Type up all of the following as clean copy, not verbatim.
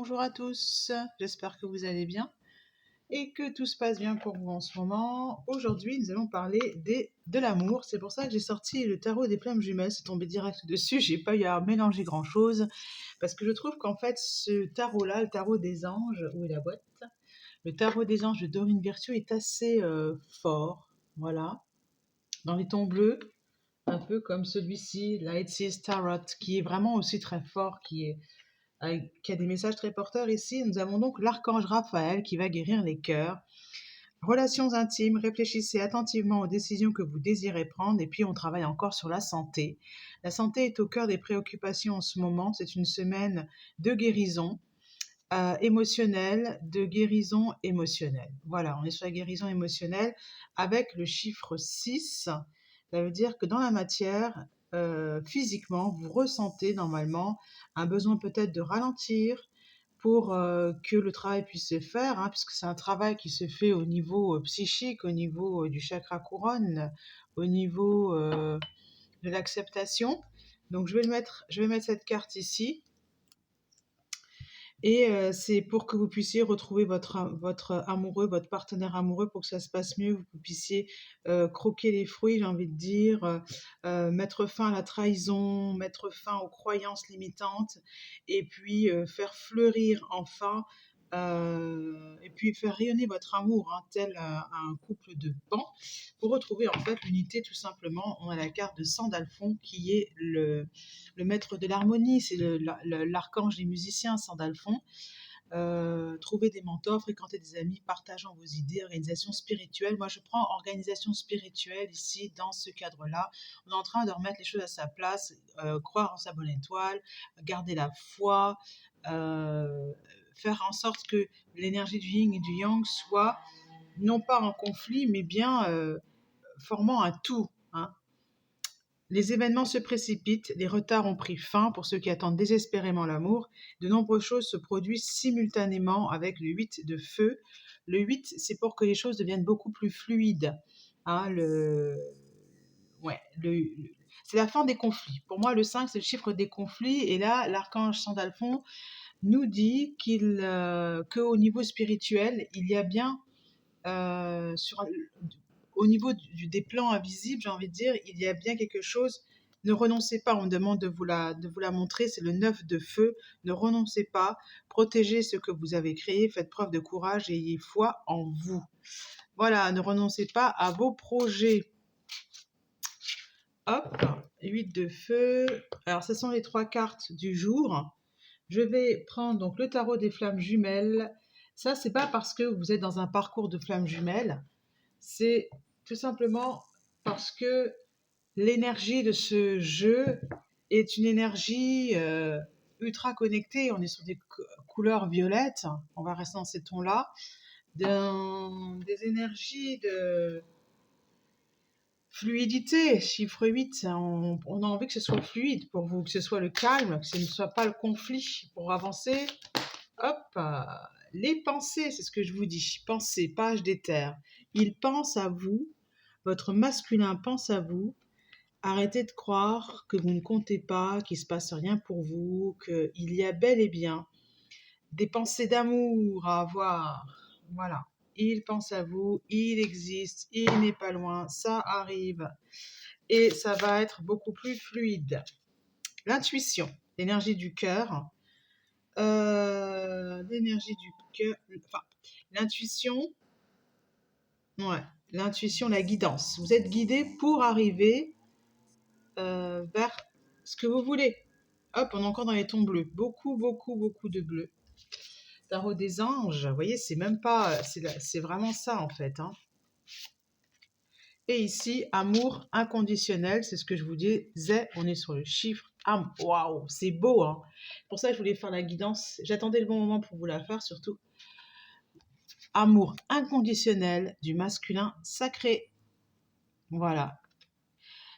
Bonjour à tous, j'espère que vous allez bien et que tout se passe bien pour vous en ce moment. Aujourd'hui, nous allons parler de l'amour. C'est pour ça que j'ai sorti le tarot des flammes jumelles. C'est tombé direct dessus. J'ai pas eu à mélanger grand chose parce que je trouve qu'en fait, ce tarot-là, le tarot des anges, où est la boîte? Le tarot des anges de Dorine Virtue est assez fort. Voilà. Dans les tons bleus, un peu comme celui-ci, Light Seas Tarot, qui est vraiment aussi très fort, qui a des messages très porteurs ici. Nous avons donc l'archange Raphaël qui va guérir les cœurs. Relations intimes, réfléchissez attentivement aux décisions que vous désirez prendre et puis on travaille encore sur la santé. La santé est au cœur des préoccupations en ce moment. C'est une semaine de guérison émotionnelle, de guérison émotionnelle. Voilà, on est sur la guérison émotionnelle avec le chiffre 6. Ça veut dire que dans la matière, physiquement, vous ressentez normalement un besoin peut-être de ralentir pour que le travail puisse se faire, hein, puisque c'est un travail qui se fait au niveau psychique, au niveau du chakra couronne, au niveau de l'acceptation. Donc je vais mettre cette carte ici. Et c'est pour que vous puissiez retrouver votre amoureux, votre partenaire amoureux, pour que ça se passe mieux, vous puissiez croquer les fruits, j'ai envie de dire, mettre fin à la trahison, mettre fin aux croyances limitantes, et puis faire fleurir enfin, et puis faire rayonner votre amour, hein, tel un couple de pans, pour retrouver en fait l'unité tout simplement. On a la carte de Sandalphon qui est le maître de l'harmonie, c'est l'archange des musiciens, Sandalphon. Trouver des mentors, fréquenter des amis, partageant vos idées, organisation spirituelle. Moi, je prends organisation spirituelle ici, dans ce cadre-là. On est en train de remettre les choses à sa place, croire en sa bonne étoile, garder la foi, faire en sorte que l'énergie du yin et du yang soit non pas en conflit, mais bien formant un tout, hein. Les événements se précipitent, les retards ont pris fin pour ceux qui attendent désespérément l'amour. De nombreuses choses se produisent simultanément avec le 8 de feu. Le 8, c'est pour que les choses deviennent beaucoup plus fluides, hein, ouais, c'est la fin des conflits. Pour moi, le 5, c'est le chiffre des conflits. Et là, l'archange Sandalphon nous dit qu'au niveau spirituel, il y a bien, au niveau des plans invisibles, j'ai envie de dire, il y a bien quelque chose. Ne renoncez pas, on me demande de vous la montrer, c'est le 9 de feu. Ne renoncez pas, protégez ce que vous avez créé, faites preuve de courage et ayez foi en vous. Voilà, ne renoncez pas à vos projets. Hop, 8 de feu. Alors, ce sont les 3 cartes du jour. Je vais prendre donc le tarot des flammes jumelles. Ça, c'est pas parce que vous êtes dans un parcours de flammes jumelles, c'est tout simplement parce que l'énergie de ce jeu est une énergie ultra connectée. On est sur des couleurs violettes, on va rester dans ces tons-là, des énergies de fluidité, chiffre 8, on a envie que ce soit fluide pour vous, que ce soit le calme, que ce ne soit pas le conflit pour avancer. Hop, les pensées, c'est ce que je vous dis, pensez, page d'éther. Il pense à vous, votre masculin pense à vous. Arrêtez de croire que vous ne comptez pas, qu'il ne se passe rien pour vous, qu'il y a bel et bien des pensées d'amour à avoir. Voilà. Il pense à vous, il existe, il n'est pas loin, ça arrive. Et ça va être beaucoup plus fluide. L'intuition, l'énergie du cœur. L'énergie du cœur. Enfin, l'intuition. Ouais. L'intuition, la guidance. Vous êtes guidé pour arriver vers ce que vous voulez. Hop, on est encore dans les tons bleus. Beaucoup, beaucoup, beaucoup de bleu. Tarot des anges, vous voyez, c'est même pas, c'est vraiment ça en fait, hein. Et ici, amour inconditionnel, c'est ce que je vous disais, on est sur le chiffre am. Waouh, c'est beau, hein. Pour ça, je voulais faire la guidance. J'attendais le bon moment pour vous la faire, surtout. Amour inconditionnel du masculin sacré. Voilà.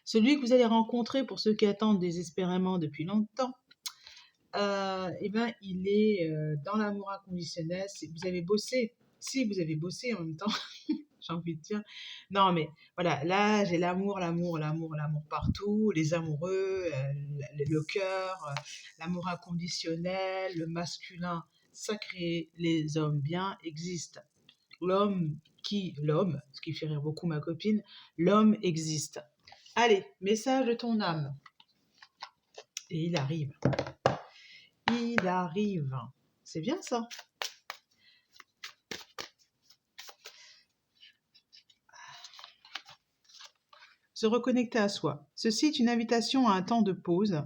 Celui que vous allez rencontrer, pour ceux qui attendent désespérément depuis longtemps, eh ben, il est dans l'amour inconditionnel. Si vous avez bossé en même temps, j'ai envie de dire. Non, mais voilà, là, j'ai l'amour, l'amour, l'amour, l'amour partout, les amoureux, le cœur, l'amour inconditionnel, le masculin sacrés, les hommes bien existent. L'homme, ce qui fait rire beaucoup ma copine, l'homme existe. Allez, message de ton âme. Et il arrive. Il arrive. C'est bien ça. Se reconnecter à soi. Ceci est une invitation à un temps de pause,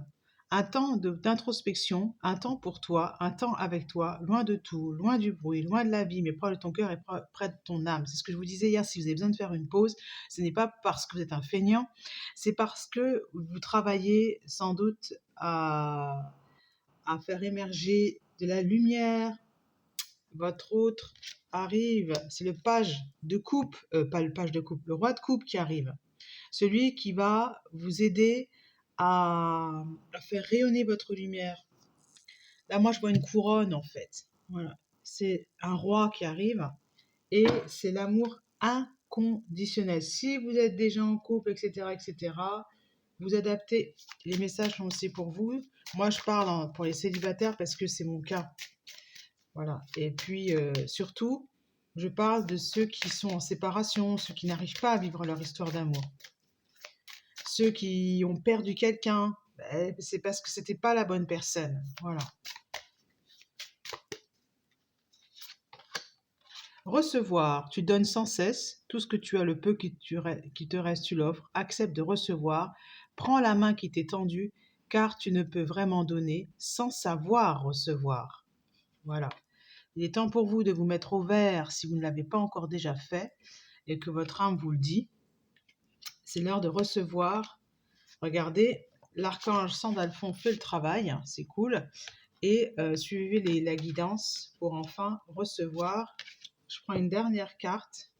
un temps d'introspection, un temps pour toi, un temps avec toi, loin de tout, loin du bruit, loin de la vie, mais près de ton cœur et près de ton âme. C'est ce que je vous disais hier, si vous avez besoin de faire une pause, ce n'est pas parce que vous êtes un feignant, c'est parce que vous travaillez sans doute à faire émerger de la lumière. Votre autre arrive, c'est le page de coupe, pas le page de coupe, le roi de coupe qui arrive. Celui qui va vous aider à faire rayonner votre lumière. Là, moi, je vois une couronne, en fait. Voilà. C'est un roi qui arrive et c'est l'amour inconditionnel. Si vous êtes déjà en couple, etc., vous adaptez. Les messages sont aussi pour vous. Moi, je parle pour les célibataires parce que c'est mon cas. Voilà. Et puis, surtout, je parle de ceux qui sont en séparation, ceux qui n'arrivent pas à vivre leur histoire d'amour. Ceux qui ont perdu quelqu'un, c'est parce que c'était pas la bonne personne. Voilà. Recevoir, tu donnes sans cesse, tout ce que tu as, le peu qui te reste, tu l'offres. Accepte de recevoir, prends la main qui t'est tendue, car tu ne peux vraiment donner sans savoir recevoir. Voilà. Il est temps pour vous de vous mettre au vert si vous ne l'avez pas encore déjà fait et que votre âme vous le dit. C'est l'heure de recevoir. Regardez, l'archange Sandalphon fait le travail, c'est cool. Et suivez la guidance pour enfin recevoir. Je prends une dernière carte.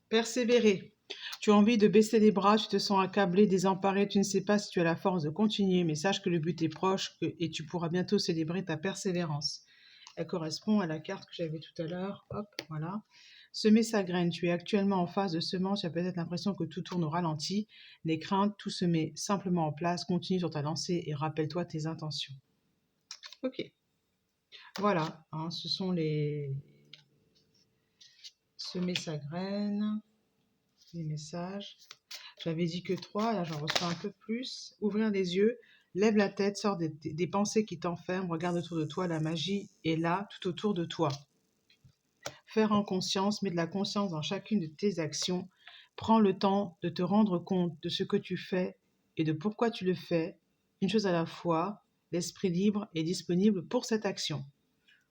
Persévérer. Tu as envie de baisser les bras, tu te sens accablé, désemparé, tu ne sais pas si tu as la force de continuer, mais sache que le but est proche et tu pourras bientôt célébrer ta persévérance. Elle correspond à la carte que j'avais tout à l'heure. Hop, voilà. Semer sa graine. Tu es actuellement en phase de semence. Tu as peut-être l'impression que tout tourne au ralenti. Les craintes, tout se met simplement en place. Continue sur ta lancée et rappelle-toi tes intentions. Ok. Voilà. Hein, ce sont les... Semer sa graine. Les messages. J'avais dit que 3. Là, j'en reçois un peu plus. Ouvrir les yeux. Lève la tête. Sors des pensées qui t'enferment. Regarde autour de toi. La magie est là, tout autour de toi. Faire en conscience, mets de la conscience dans chacune de tes actions. Prends le temps de te rendre compte de ce que tu fais et de pourquoi tu le fais. Une chose à la fois, l'esprit libre est disponible pour cette action.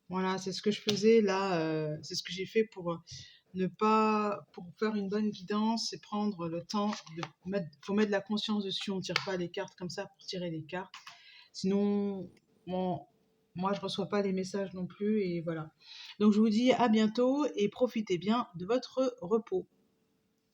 Voilà, c'est ce que je faisais là, c'est ce que j'ai fait pour pour faire une bonne guidance et prendre le temps faut mettre de la conscience dessus. On ne tire pas les cartes comme ça pour tirer les cartes. Sinon, moi, je ne reçois pas les messages non plus et voilà. Donc, je vous dis à bientôt et profitez bien de votre repos.